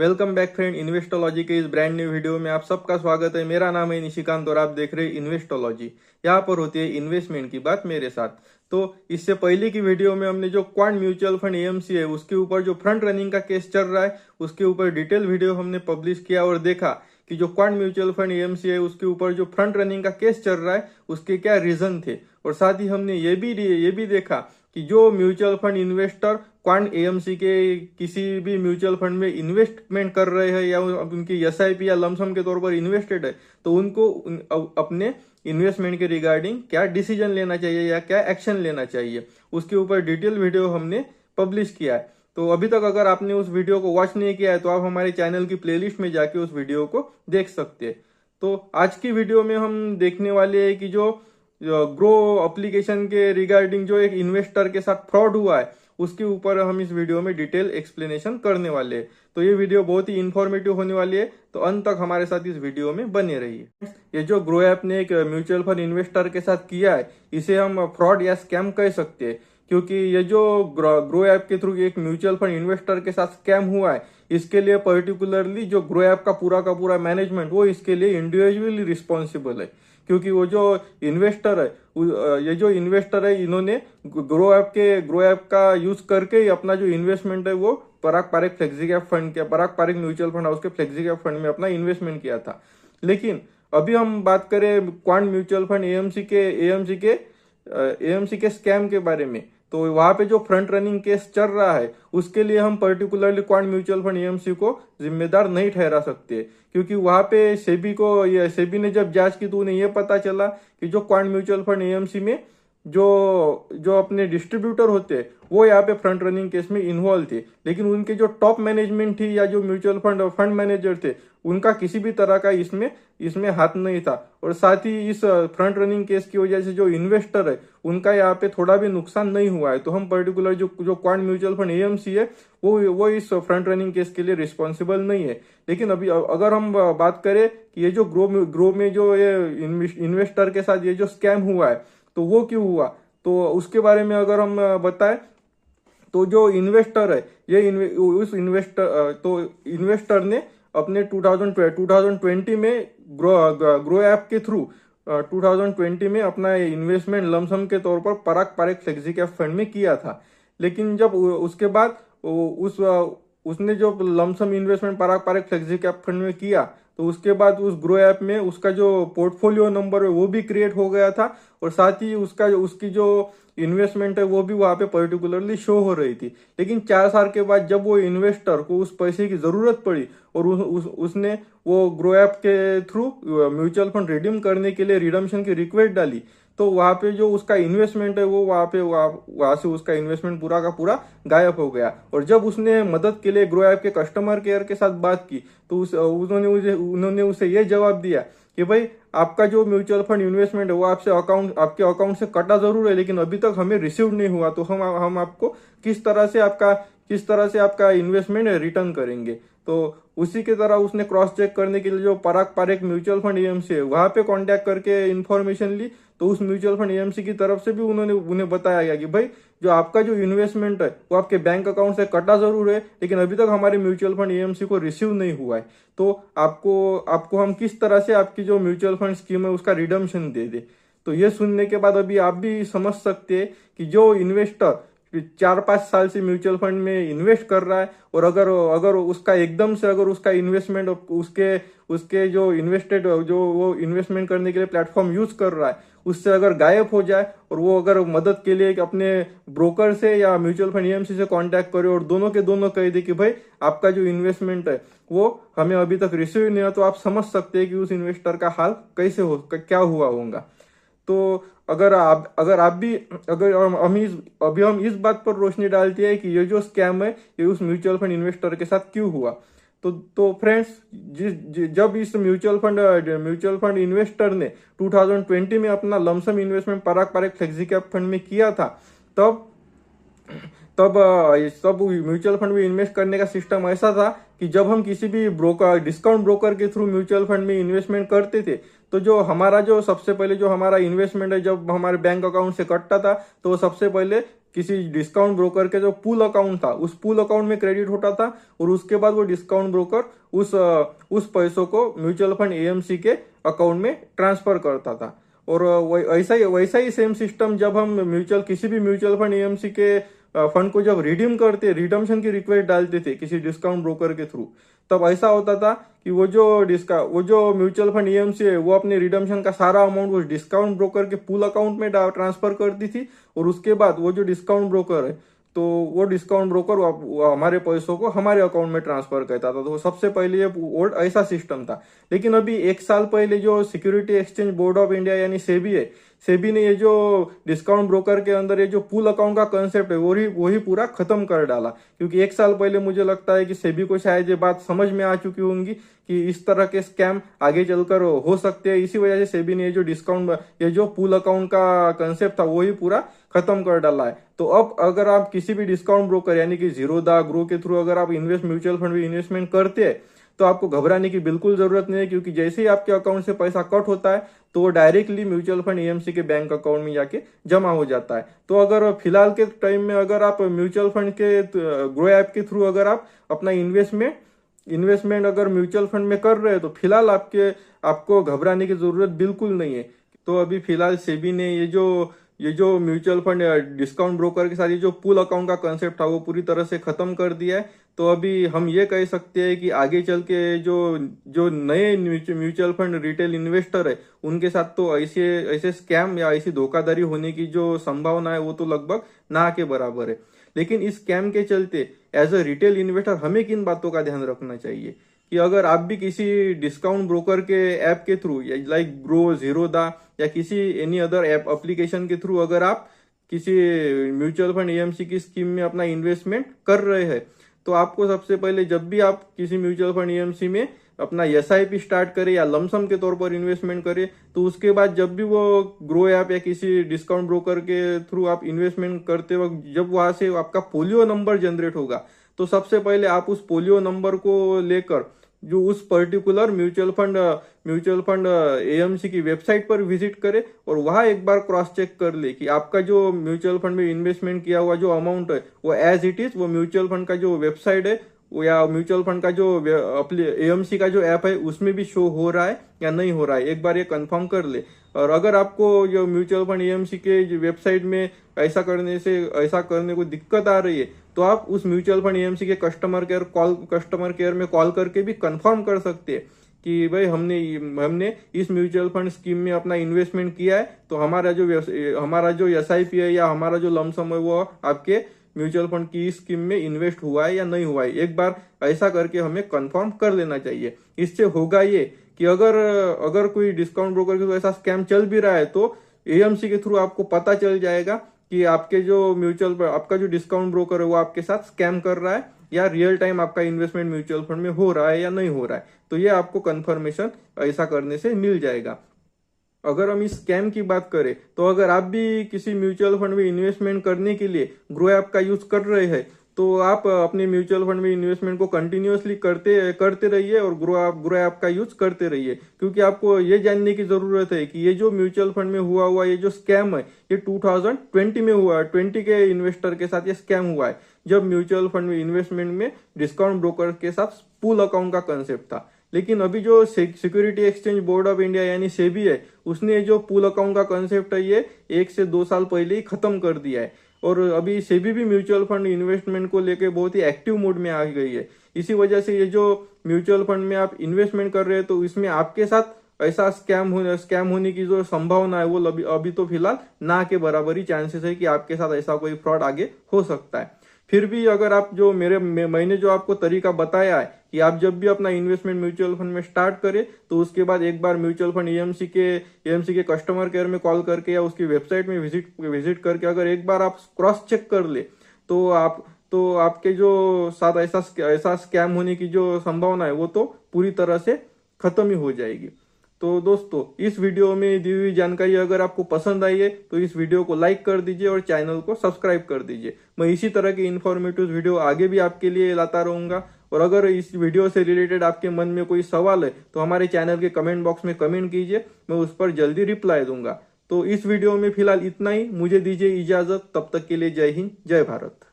Welcome back friend. इन्वेस्टोलॉजी के इस brand new video में आप सबका स्वागत है। मेरा नाम है निशिकांत और आप देख रहे हैं इन्वेस्टोलॉजी। यहाँ पर होती है इन्वेस्टमेंट की बात मेरे साथ। तो इससे पहले की वीडियो में हमने जो क्वांट म्यूचुअल फंड एएमसी है उसके ऊपर जो फ्रंट रनिंग का केस चल रहा है उसके ऊपर डिटेल वीडियो हमने पब्लिश किया और देखा कि जो क्वांट म्यूचुअल फंड एएमसी है उसके ऊपर जो फ्रंट रनिंग का केस चल रहा है उसके क्या रीजन थे। और साथ ही हमने ये भी देखा कि जो mutual fund investor quant AMC के किसी भी म्यूचुअल फंड में इन्वेस्टमेंट कर रहे हैं या उनकी एसआईपी या लमसम के तौर पर इन्वेस्टेड है तो उनको अपने इन्वेस्टमेंट के रिगार्डिंग क्या डिसीजन लेना चाहिए या क्या एक्शन लेना चाहिए उसके ऊपर डिटेल वीडियो हमने पब्लिश किया है। तो अभी तक अगर आपने उस वीडियो को वॉच नहीं किया है तो आप हमारे चैनल की प्लेलिस्ट में जाके उस वीडियो को देख सकते हैं। तो आज की वीडियो में हम देखने वाले हैं कि जो ग्रो एप्लीकेशन के रिगार्डिंग जो एक इन्वेस्टर के साथ फ्रॉड हुआ है उसके ऊपर हम इस वीडियो में डिटेल एक्सप्लेनेशन करने वाले हैं। तो ये वीडियो बहुत ही इंफॉर्मेटिव होने वाली है, तो अंत तक हमारे साथ इस वीडियो में बने रहिए। ये जो ग्रो ऐप ने एक म्यूचुअल फंड इन्वेस्टर के साथ किया है इसे हम फ्रॉड या स्कैम कह सकते हैं, क्योंकि ये जो ग्रो ऐप के थ्रू एक म्यूचुअल फंड इन्वेस्टर के साथ स्कैम हुआ है इसके लिए पर्टिकुलरली जो ग्रो ऐप का पूरा मैनेजमेंट वो इसके लिए इंडिविजुअली रिस्पॉन्सिबल है। क्योंकि वो जो इन्वेस्टर है ये जो इन्वेस्टर है इन्होंने ग्रो ऐप का यूज करके ही अपना जो इन्वेस्टमेंट है वो पराग पारेख फ्लेक्सी कैप फंड के पराग पारेख म्यूचुअल फंड हाउस के फ्लेक्सी कैप फंड में अपना इन्वेस्टमेंट किया था। लेकिन अभी हम बात करें क्वांट म्यूचुअल फंड एएमसी के स्कैम के बारे में, तो वहां पे जो फ्रंट रनिंग केस चल रहा है उसके लिए हम particularly quant mutual fund AMC को जिम्मेदार नहीं ठहरा सकते, क्योंकि वहां पे सेबी ने जब जांच की तो उन्हें यह पता चला कि जो क्वांट म्यूचुअल फंड एएमसी में जो अपने डिस्ट्रीब्यूटर होते वो यहाँ पे फ्रंट रनिंग केस में इन्वॉल्व थे, लेकिन उनके जो टॉप मैनेजमेंट थी या जो म्यूचुअल फंड मैनेजर थे उनका किसी भी तरह का इसमें हाथ नहीं था। और साथ ही इस फ्रंट रनिंग केस की वजह से जो इन्वेस्टर है उनका यहाँ पे थोड़ा भी नुकसान नहीं हुआ है। तो हम पर्टिकुलर जो क्वांट म्यूचुअल फंड एएमसी है वो इस फ्रंट रनिंग केस के लिए रिस्पॉन्सिबल नहीं है। लेकिन अभी अगर हम बात करें कि ये जो ग्रो में जो ये इन्वेस्टर के साथ ये जो स्कैम हुआ है तो वो क्यों हुआ, तो उसके बारे में अगर हम बताएं तो जो इन्वेस्टर है इन्वेस्टर ने अपने 2020 में ग्रो ऐप के थ्रू 2020 में अपना इन्वेस्टमेंट लमसम के तौर पर पराग पारेख फ्लेक्सी कैप फंड में किया था। लेकिन जब उसके बाद उसने जो लमसम इन्वेस्टमेंट पराग पारेख फ्लेक्सी कैप फंड में किया तो उसके बाद उस ग्रो ऐप में उसका जो पोर्टफोलियो नंबर है वो भी क्रिएट हो गया था और साथ ही उसकी जो इन्वेस्टमेंट है वो भी वहां पे पर्टिकुलरली शो हो रही थी। लेकिन 4 साल के बाद जब वो इन्वेस्टर को उस पैसे की जरूरत पड़ी और उसने वो ग्रो ऐप के थ्रू म्यूचुअल फंड रिडीम करने के लिए रिडम्पशन की रिक्वेस्ट डाली तो वहां पे जो उसका इन्वेस्टमेंट है वो वहां से उसका इन्वेस्टमेंट पूरा का पूरा गायब हो गया। और जब उसने मदद के लिए ग्रो ऐप के कस्टमर केयर के साथ बात की तो उन्होंने उसे ये जवाब दिया कि भाई आपका जो म्यूचुअल फंड इन्वेस्टमेंट है वो आपके अकाउंट से कटा जरूर है लेकिन अभी तक हमें रिसीव नहीं हुआ, तो हम आपको किस तरह से आपका इन्वेस्टमेंट रिटर्न करेंगे। तो उसी की तरह उसने क्रॉस चेक करने के लिए जो पराग पारेख म्यूचुअल फंड एएमसी है वहां पे कांटेक्ट करके इन्फॉर्मेशन ली तो उस म्यूचुअल फंड एएमसी की तरफ से भी उन्हें बताया गया कि भाई जो आपका जो इन्वेस्टमेंट है वो आपके बैंक अकाउंट से कटा जरूर है लेकिन अभी तक हमारे म्यूचुअल फंड एएमसी को रिसीव नहीं हुआ है, तो आपको हम किस तरह से आपकी जो म्यूचुअल फंड स्कीम है उसका रिडम्पशन दे दे। तो ये सुनने के बाद अभी आप भी समझ सकते हैं कि जो इन्वेस्टर 4-5 साल से म्यूचुअल फंड में इन्वेस्ट कर रहा है और अगर उसका एकदम से अगर उसका इन्वेस्टमेंट उसके जो इन्वेस्टेड जो वो इन्वेस्टमेंट करने के लिए प्लेटफॉर्म यूज कर रहा है उससे अगर गायब हो जाए और वो अगर मदद के लिए अपने ब्रोकर से या म्यूचुअल फंड एएमसी से कांटेक्ट करे और दोनों के दोनों कह दे कि भाई आपका जो इन्वेस्टमेंट है वो हमें अभी तक रिसीव नहीं हुआ, तो आप समझ सकते हैं कि उस इन्वेस्टर का हाल क्या हुआ होगा। तो अगर हम इस बात पर रोशनी डालते हैं कि ये जो स्कैम है ये उस म्यूचुअल फंड इन्वेस्टर के साथ क्यों हुआ, तो फ्रेंड्स जब इस म्यूचुअल फंड इन्वेस्टर ने 2020 में अपना लमसम इन्वेस्टमेंट पराग पारेख फ्लेक्सी कैप फंड में किया था तब म्यूचुअल फंड में इन्वेस्ट करने का सिस्टम ऐसा था कि जब हम किसी भी डिस्काउंट ब्रोकर के थ्रू म्यूचुअल फंड में इन्वेस्टमेंट करते थे तो सबसे पहले जो हमारा इन्वेस्टमेंट है जब हमारे बैंक अकाउंट से कटता था तो सबसे पहले किसी डिस्काउंट ब्रोकर के जो पूल अकाउंट था उस पूल अकाउंट में क्रेडिट होता था और उसके बाद वो डिस्काउंट ब्रोकर उस पैसों को म्यूचुअल फंड एएमसी के अकाउंट में ट्रांसफर करता था। और वैसा ही सेम सिस्टम जब हम किसी भी म्यूचुअल फंड एएमसी के फंड को जब रिडीम करते, रिडम्पशन की रिक्वेस्ट डालते थे किसी डिस्काउंट ब्रोकर के थ्रू, तब ऐसा होता था कि वो जो म्यूचुअल फंड एएमसी है वो अपने रिडम्पशन का सारा अमाउंट उस डिस्काउंट ब्रोकर के पूल अकाउंट में ट्रांसफर करती थी और उसके बाद वो जो डिस्काउंट ब्रोकर है तो वो डिस्काउंट ब्रोकर हमारे पैसों को हमारे अकाउंट में ट्रांसफर करता था। तो सबसे पहले ये ओल्ड ऐसा सिस्टम था। लेकिन अभी 1 साल पहले जो security exchange board of India यानी सेबी है, सेबी ने ये जो डिस्काउंट ब्रोकर के अंदर ये जो पूल अकाउंट का कंसेप्ट है वही पूरा खत्म कर डाला। क्योंकि 1 साल पहले मुझे लगता है कि सेबी को शायद ये बात समझ में आ चुकी होंगी कि इस तरह के स्कैम आगे चलकर हो सकते हैं। इसी वजह से सेबी ने ये जो पूल अकाउंट का कंसेप्ट था वही पूरा खत्म कर डाला है। तो अब अगर आप किसी भी डिस्काउंट ब्रोकर यानी कि जीरोधा, ग्रो के थ्रू अगर आप म्यूचुअल फंड में इन्वेस्टमेंट करते हैं तो आपको घबराने की बिल्कुल जरूरत नहीं है, क्योंकि जैसे ही आपके अकाउंट से पैसा कट होता है तो वो डायरेक्टली म्यूचुअल फंड एएमसी के बैंक अकाउंट में जाके जमा हो जाता है। तो अगर फिलहाल के टाइम में अगर आप म्यूचुअल फंड के ग्रो ऐप के थ्रू अगर आप अपना इन्वेस्टमेंट अगर म्यूचुअल फंड में कर रहे हैं तो फिलहाल आपको घबराने की जरूरत बिल्कुल नहीं है। तो अभी फिलहाल सेबी ने ये जो म्यूचुअल फंड डिस्काउंट ब्रोकर के साथ ये जो पूल अकाउंट का कंसेप्ट था वो पूरी तरह से खत्म कर दिया है। तो अभी हम ये कह सकते हैं कि आगे चल के जो नए म्यूचुअल फंड रिटेल इन्वेस्टर है उनके साथ तो ऐसे स्कैम या ऐसी धोखाधड़ी होने की जो संभावना है वो तो लगभग ना के बराबर है। लेकिन इस स्कैम के चलते एज अ रिटेल इन्वेस्टर हमें किन बातों का ध्यान रखना चाहिए कि अगर आप भी किसी डिस्काउंट ब्रोकर के ऐप के थ्रू लाइक ग्रो, जीरोधा या किसी एनी अदर ऐप एप्लीकेशन के थ्रू अगर आप किसी म्यूचुअल फंड एएमसी की स्कीम में अपना इन्वेस्टमेंट कर रहे हैं तो आपको सबसे पहले जब भी आप किसी म्यूचुअल फंड एएमसी में अपना एसआईपी स्टार्ट करें या लमसम के तौर पर इन्वेस्टमेंट करें तो उसके बाद जब भी वो ग्रो ऐप या किसी डिस्काउंट ब्रोकर के थ्रू आप इन्वेस्टमेंट करते वक्त जब वहां से आपका पोलियो नंबर जनरेट होगा तो सबसे पहले आप उस पोलियो नंबर को लेकर जो उस पर्टिकुलर म्यूचुअल फंड एएमसी की वेबसाइट पर विजिट करे और वहां एक बार क्रॉस चेक कर ले कि आपका जो म्यूचुअल फंड में इन्वेस्टमेंट किया हुआ जो अमाउंट है वो एज इट इज वो म्यूचुअल फंड का जो वेबसाइट है या म्यूचुअल फंड का जो एएमसी का जो ऐप है उसमें भी शो हो रहा है या नहीं हो रहा है, एक बार ये कंफर्म कर ले। और अगर आपको जो म्यूचुअल फंड एएमसी के वेबसाइट में ऐसा करने को दिक्कत आ रही है तो आप उस म्यूचुअल फंड एएमसी के कस्टमर केयर में कॉल करके भी कंफर्म कर सकते हैं कि भाई हमने इस म्यूचुअल फंड स्कीम में अपना इन्वेस्टमेंट किया है तो हमारा जो एसआईपी है या हमारा जो लमसम है वो आपके म्यूचुअल फंड की स्कीम में इन्वेस्ट हुआ है या नहीं हुआ है, एक बार ऐसा करके हमें कंफर्म कर लेना चाहिए। इससे होगा ये कि अगर कोई डिस्काउंट ब्रोकर के थ्रू ऐसा स्कैम चल भी रहा है तो एएमसी के थ्रू आपको पता चल जाएगा कि आपका जो डिस्काउंट ब्रोकर है वो आपके साथ स्कैम कर रहा है या रियल टाइम आपका इन्वेस्टमेंट म्यूचुअल फंड में हो रहा है या नहीं हो रहा है। तो ये आपको कंफर्मेशन ऐसा करने से मिल जाएगा। अगर हम इस स्कैम की बात करें तो अगर आप भी किसी म्यूचुअल फंड में इन्वेस्टमेंट करने के लिए ग्रो ऐप का यूज कर रहे हैं तो आप अपने म्यूचुअल फंड में इन्वेस्टमेंट को कंटिन्यूअसली करते रहिए और ग्रो ऐप का यूज करते रहिए, क्योंकि आपको ये जानने की जरूरत है कि ये जो म्यूचुअल फंड में हुआ ये जो स्कैम है ये 2020 में हुआ है। 20 के इन्वेस्टर के साथ ये स्कैम हुआ है जब म्यूचुअल फंड में इन्वेस्टमेंट में डिस्काउंट ब्रोकर के साथ पूल अकाउंट का कंसेप्ट था। लेकिन अभी जो security exchange board of India यानी सेबी है उसने जो पूल अकाउंट का कंसेप्ट है ये 1 से 2 साल पहले ही खत्म कर दिया है और अभी सेबी भी म्यूचुअल फंड इन्वेस्टमेंट को लेके बहुत ही एक्टिव मोड में आ गई है। इसी वजह से ये जो म्यूचुअल फंड में आप इन्वेस्टमेंट कर रहे हैं तो इसमें आपके साथ ऐसा स्कैम होने की जो संभावना है वो अभी तो फिलहाल ना के बराबर ही चांसेस है कि आपके साथ ऐसा कोई फ्रॉड आगे हो सकता है। फिर भी अगर आप जो मैंने जो आपको तरीका बताया है कि आप जब भी अपना इन्वेस्टमेंट म्यूचुअल फंड में स्टार्ट करें तो उसके बाद एक बार म्यूचुअल फंड एएमसी के कस्टमर केयर में कॉल करके या उसकी वेबसाइट में विजिट करके अगर एक बार आप क्रॉस चेक कर ले तो आपके जो साथ ऐसा स्कैम होने की जो संभावना है वो तो पूरी तरह से खत्म ही हो जाएगी। तो दोस्तों इस वीडियो में दी हुई जानकारी अगर आपको पसंद आई है तो इस वीडियो को लाइक कर दीजिए और चैनल को सब्सक्राइब कर दीजिए। मैं इसी तरह के इन्फॉर्मेटिव वीडियो आगे भी आपके लिए लाता रहूंगा और अगर इस वीडियो से रिलेटेड आपके मन में कोई सवाल है तो हमारे चैनल के कमेंट बॉक्स में कमेंट कीजिए, मैं उस पर जल्दी रिप्लाई दूंगा। तो इस वीडियो में फिलहाल इतना ही, मुझे दीजिए इजाजत, तब तक के लिए जय हिंद जय भारत।